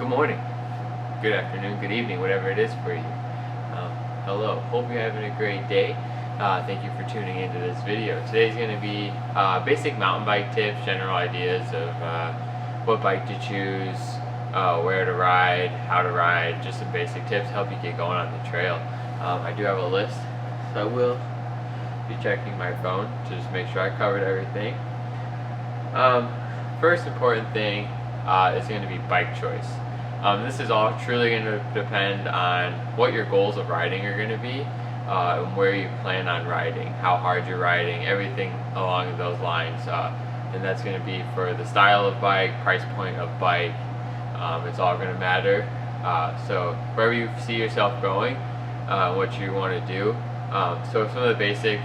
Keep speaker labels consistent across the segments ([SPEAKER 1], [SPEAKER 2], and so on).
[SPEAKER 1] Good morning, good afternoon, good evening, whatever it is for you. Hello, hope you're having a great day. Thank you for tuning into this video. Today's going to be basic mountain bike tips, general ideas of what bike to choose, where to ride, how to ride, just some basic tips to help you get going on the trail. I do have a list, so I will be checking my phone to just make sure I covered everything. First important thing is going to be bike choice. This is all truly going to depend on what your goals of riding are going to be, and where you plan on riding, how hard you're riding, everything along those lines. And that's going to be for the style of bike, price point of bike. It's all going to matter. So wherever you see yourself going, what you want to do. So some of the basic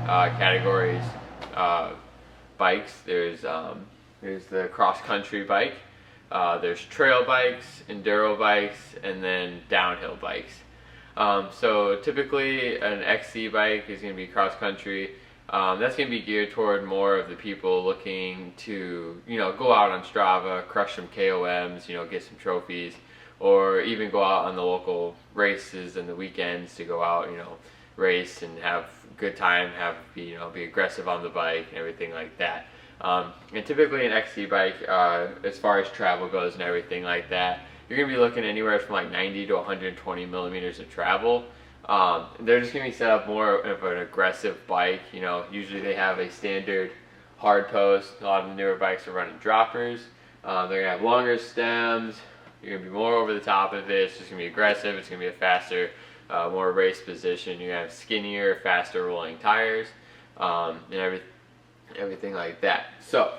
[SPEAKER 1] categories bikes. There's the cross-country bike. There's trail bikes, enduro bikes, and then downhill bikes. So typically an XC bike is going to be cross-country. That's going to be geared toward more of the people looking to, go out on Strava, crush some KOMs, get some trophies, or even go out on the local races and the weekends to go out, race and have a good time, be aggressive on the bike and everything like that. And typically an XC bike, as far as travel goes and everything like that, you're going to be looking anywhere from like 90 to 120 millimeters of travel. They're just going to be set up more of an aggressive bike. Usually they have a standard hard post. A lot of the newer bikes are running droppers. They're going to have longer stems. You're going to be more over the top of it. It's just going to be aggressive. It's going to be a faster, more race position. You're going to have skinnier, faster rolling tires, and everything like that. So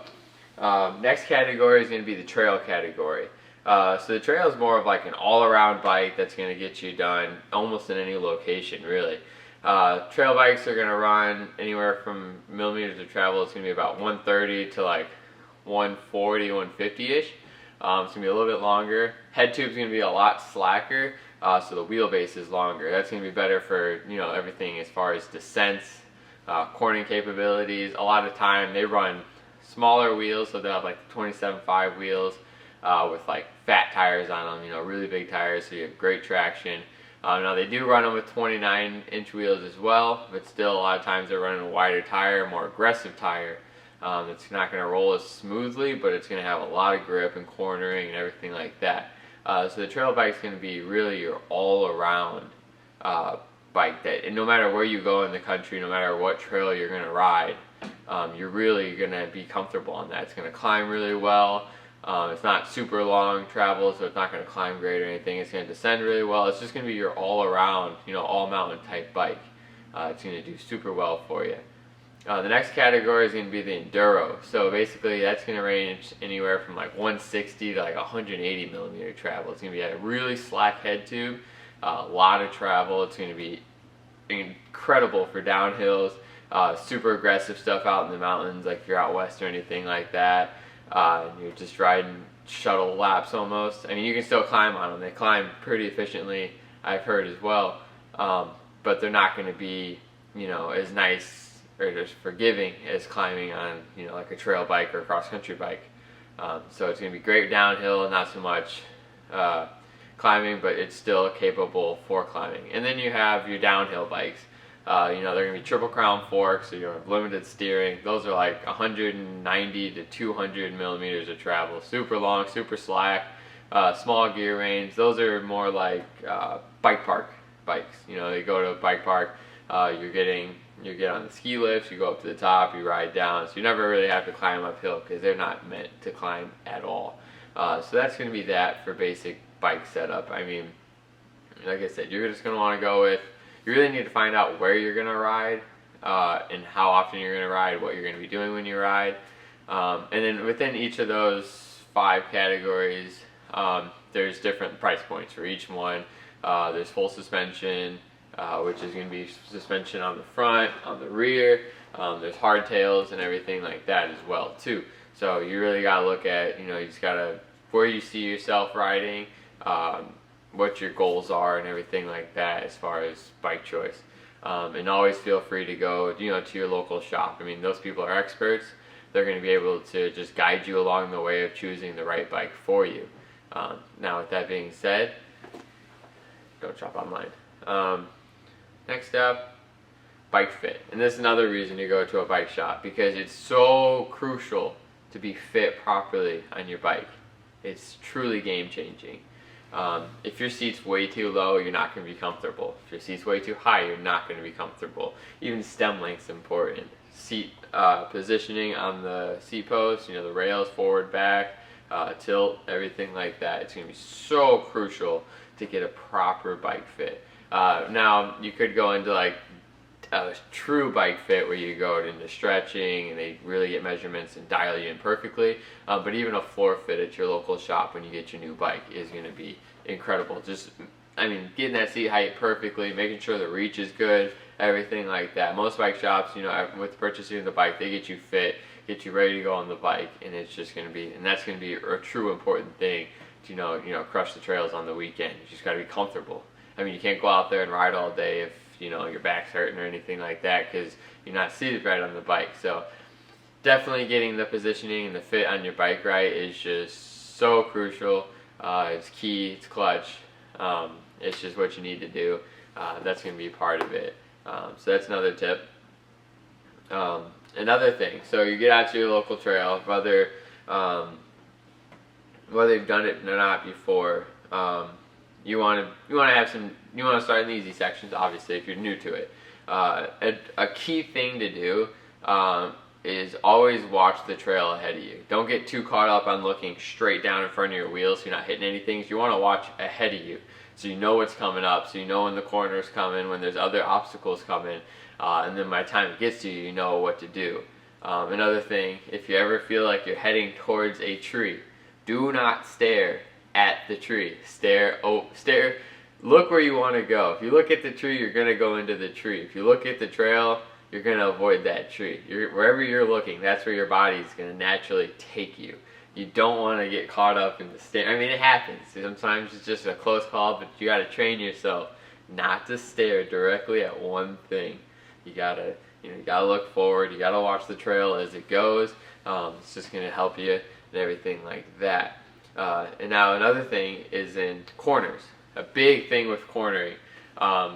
[SPEAKER 1] next category is going to be the trail category. So the trail is more of like an all-around bike that's going to get you done almost in any location, really. Trail bikes are going to run anywhere from millimeters of travel. It's going to be about 130 to like 140, 150-ish. It's going to be a little bit longer. Head tube's going to be a lot slacker, so the wheelbase is longer. That's going to be better for everything as far as descents, cornering capabilities. A lot of time they run smaller wheels, so they'll have like 27.5 wheels with like fat tires on them, really big tires, so you have great traction. Now they do run them with 29-inch wheels as well, but still a lot of times they're running a wider tire, more aggressive tire. It's not going to roll as smoothly, but it's going to have a lot of grip and cornering and everything like that. So the trail bike is going to be really your all-around bike that, and no matter where you go in the country, no matter what trail you're going to ride, you're really going to be comfortable on that. It's going to climb really well. It's not super long travel, so it's not going to climb great or anything. It's going to descend really well. It's just going to be your all-around, all-mountain type bike. It's going to do super well for you. The next category is going to be the enduro. So basically that's going to range anywhere from like 160 to like 180 millimeter travel. It's going to be a really slack head tube, a lot of travel. It's going to be incredible for downhills, super aggressive stuff out in the mountains, like if you're out west or anything like that. You're just riding shuttle laps almost. I mean, you can still climb on them. They climb pretty efficiently, I've heard as well. But they're not going to be, as nice or just forgiving as climbing on, like a trail bike or a cross-country bike. So it's going to be great downhill, not so much climbing, but it's still capable for climbing. And then you have your downhill bikes. They're going to be triple crown forks, so you have limited steering. Those are like 190 to 200 millimeters of travel. Super long, super slack, small gear range. Those are more like bike park bikes. You go to a bike park, you get on the ski lifts, you go up to the top, you ride down. So you never really have to climb uphill because they're not meant to climb at all. So that's going to be that for basic bike setup. I mean, like I said, you're just going to want to go with, you really need to find out where you're going to ride, and how often you're going to ride, what you're going to be doing when you ride. And then within each of those 5 categories, there's different price points for each one. There's full suspension, which is going to be suspension on the front, on the rear. There's hardtails and everything like that as well too. So you really got to look at, you just got to, where you see yourself riding, what your goals are and everything like that as far as bike choice. And always feel free to go, to your local shop. I mean, those people are experts. They're going to be able to just guide you along the way of choosing the right bike for you. Now with that being said, don't shop online. Next up, bike fit. And this is another reason you go to a bike shop, because it's so crucial to be fit properly on your bike. It's truly game changing. If your seat's way too low, you're not going to be comfortable. If your seat's way too high, you're not going to be comfortable. Even stem length's important. Seat positioning on the seat post, the rails, forward, back, tilt, everything like that. It's going to be so crucial to get a proper bike fit. Now, you could go into like a true bike fit where you go into stretching and they really get measurements and dial you in perfectly. But even a floor fit at your local shop when you get your new bike is going to be incredible. Getting that seat height perfectly, making sure the reach is good, everything like that. Most bike shops, with purchasing the bike, they get you fit, get you ready to go on the bike, and it's just going to be, and that's going to be a true important thing to, crush the trails on the weekend. You just got to be comfortable. You can't go out there and ride all day if your back's hurting or anything like that, because you're not seated right on the bike. So definitely getting the positioning and the fit on your bike right is just so crucial. It's key, it's clutch. It's just what you need to do. That's going to be part of it. So that's another tip. Another thing, so you get out to your local trail, whether you've done it or not before. You want to start in the easy sections, obviously, if you're new to it. A key thing to do is always watch the trail ahead of you. Don't get too caught up on looking straight down in front of your wheels so you're not hitting anything. You want to watch ahead of you so you know what's coming up, so you know when the corner's coming, when there's other obstacles coming, and then by the time it gets to you, you know what to do. Another thing, if you ever feel like you're heading towards a tree, do not stare at the tree. Stare, look where you want to go. If you look at the tree, you're going to go into the tree. If you look at the trail, you're going to avoid that tree. Wherever you're looking, that's where your body's going to naturally take you. You don't want to get caught up in the stare. It happens. Sometimes it's just a close call, but you got to train yourself not to stare directly at one thing. You got to look forward. You got to watch the trail as it goes. It's just going to help you and everything like that. And now another thing is in corners. A big thing with cornering.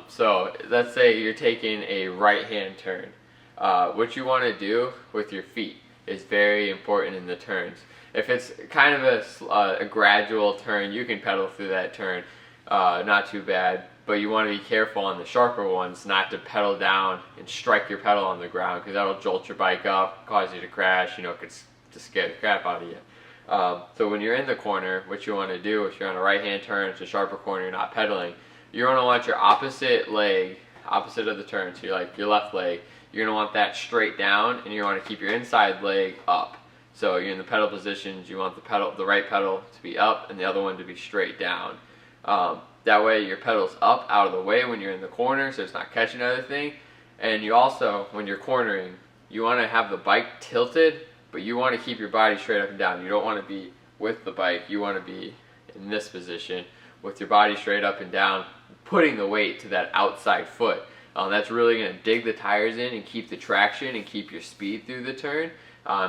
[SPEAKER 1] So let's say you're taking a right-hand turn. What you want to do with your feet is very important in the turns. If it's kind of a gradual turn, you can pedal through that turn, not too bad. But you want to be careful on the sharper ones not to pedal down and strike your pedal on the ground, because that'll jolt your bike up, cause you to crash, it could scare the crap out of you. So when you're in the corner, what you want to do, if you're on a right-hand turn, it's a sharper corner, you're not pedaling, you're going to want your opposite leg, opposite of the turn, so your left leg, you're going to want that straight down, and you want to keep your inside leg up. So you're in the pedal positions, you want the right pedal to be up and the other one to be straight down. That way your pedal's up out of the way when you're in the corner, so it's not catching anything. And you also, when you're cornering, you want to have the bike tilted, but you want to keep your body straight up and down. You don't want to be with the bike. You want to be in this position with your body straight up and down, putting the weight to that outside foot. That's really going to dig the tires in and keep the traction and keep your speed through the turn.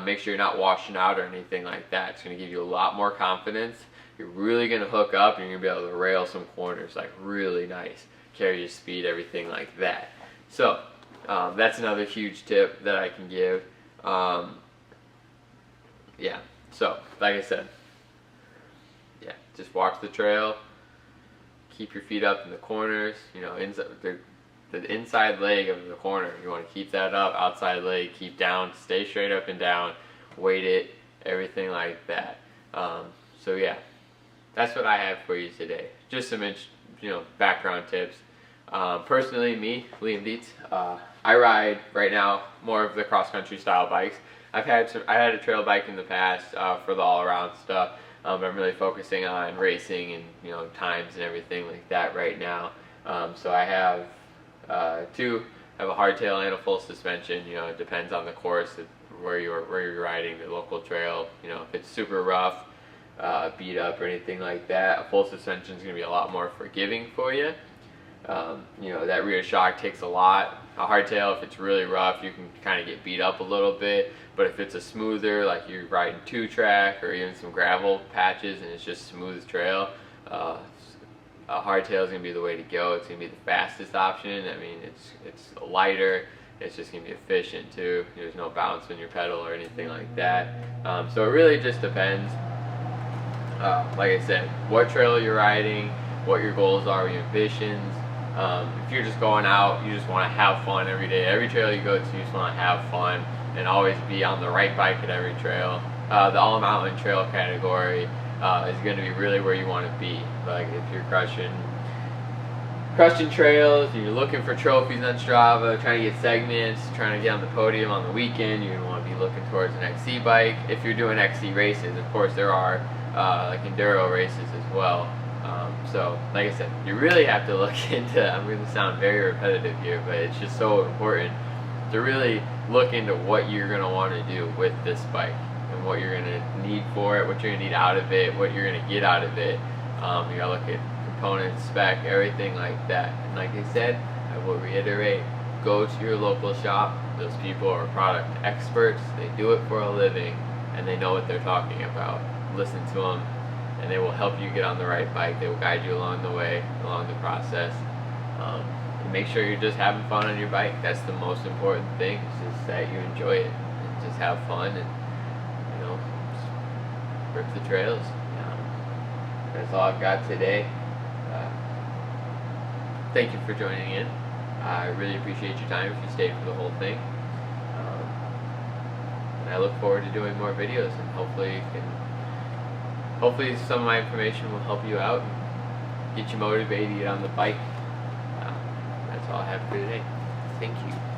[SPEAKER 1] Make sure you're not washing out or anything like that. It's going to give you a lot more confidence. You're really going to hook up and you're going to be able to rail some corners like really nice. Carry your speed, everything like that. So that's another huge tip that I can give. Yeah, so like I said, just watch the trail, keep your feet up in the corners, the inside leg of the corner, you want to keep that up, outside leg, keep down, stay straight up and down, weight it, everything like that. So yeah, that's what I have for you today. Just some background tips. Personally, me, Liam Dietz, I ride right now more of the cross-country style bikes. I had a trail bike in the past for the all-around stuff, but I'm really focusing on racing and times and everything like that right now. So I have two. I have a hardtail and a full suspension. It depends on the course, where you're riding, the local trail. If it's super rough, beat up or anything like that, a full suspension is going to be a lot more forgiving for you. That rear shock takes a lot A hardtail, if it's really rough, you can kind of get beat up a little bit. But if it's a smoother, like you're riding 2-track or even some gravel patches and it's just smooth trail, a hardtail is going to be the way to go. It's going to be the fastest option. I mean, it's lighter. It's just going to be efficient too. There's no bounce in your pedal or anything like that. So it really just depends. Like I said, what trail you're riding, what your goals are, your ambitions. If you're just going out, you just want to have fun every day. Every trail you go to, you just want to have fun and always be on the right bike at every trail. The all mountain trail category is going to be really where you want to be. Like if you're crushing trails, you're looking for trophies on Strava, trying to get segments, trying to get on the podium on the weekend, you're going to want to be looking towards an XC bike. If you're doing XC races, of course there are like enduro races as well. So like I said, you really have to look into, I'm going to sound very repetitive here, but it's just so important to really look into what you're going to want to do with this bike and what you're going to need for it, what you're going to need out of it, what you're going to get out of it. You got to look at components, spec, everything like that. And like I said, I will reiterate, go to your local shop. Those people are product experts. They do it for a living and they know what they're talking about. Listen to them and they will help you get on the right bike. They will guide you along the way, along the process. And make sure you're just having fun on your bike. That's the most important thing, is just that you enjoy it and just have fun and, you know, just rip the trails. That's all I've got today. Thank you for joining in. I really appreciate your time if you stayed for the whole thing. And I look forward to doing more videos, and hopefully some of my information will help you out and get you motivated to get on the bike. That's all I have for today. Thank you.